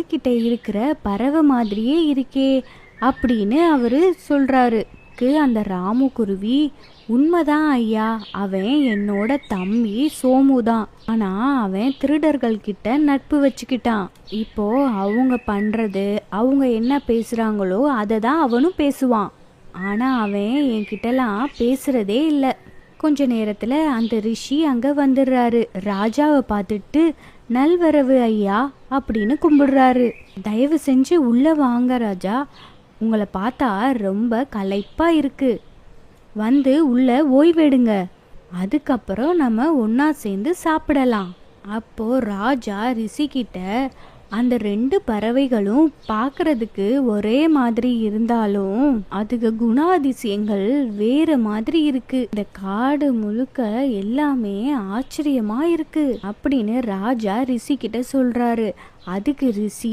உங்ககிட்ட இருக்கிற பறவை மாதிரியே இருக்கே அப்படின்னு அவரு சொல்றாரு. அந்த ராமு குருவி, உண்மைதான் ஐயா, அவன் என்னோட தம்பி சோமுதான். ஆனா அவன் திருடர்கள் கிட்ட நட்பு வச்சுக்கிட்டான். இப்போ அவங்க பண்றது, அவங்க என்ன பேசுறாங்களோ அதை தான் அவனும் பேசுவான். ஆனா அவன் என்கிட்டலாம் பேசுறதே இல்லை. கொஞ்ச நேரத்துல அந்த ரிஷி அங்க வந்துடுறாரு. ராஜாவை பார்த்துட்டு, நல்வரவு ஐயா அப்படின்னு கும்பிடுறாரு. தயவு செஞ்சு உள்ள வாங்க ராஜா, உங்களை பார்த்தா ரொம்ப களைப்பா இருக்கு, வந்து உள்ள ஓய்வெடுங்க, அதுக்கப்புறம் நம்ம ஒன்னா சேர்ந்து சாப்பிடலாம். அப்போ ராஜா ரிஷிகிட்ட, அந்த 2 பறவைகளும் பார்க்கறதுக்கு ஒரே மாதிரி இருந்தாலும் அதுக்கு குணாதிசயங்கள் வேற மாதிரி இருக்கு, இந்த காடு முழுக்க எல்லாமே ஆச்சரியமா இருக்கு அப்படின்னு ராஜா ரிஷி கிட்ட சொல்றாரு. அதுக்கு ரிஷி,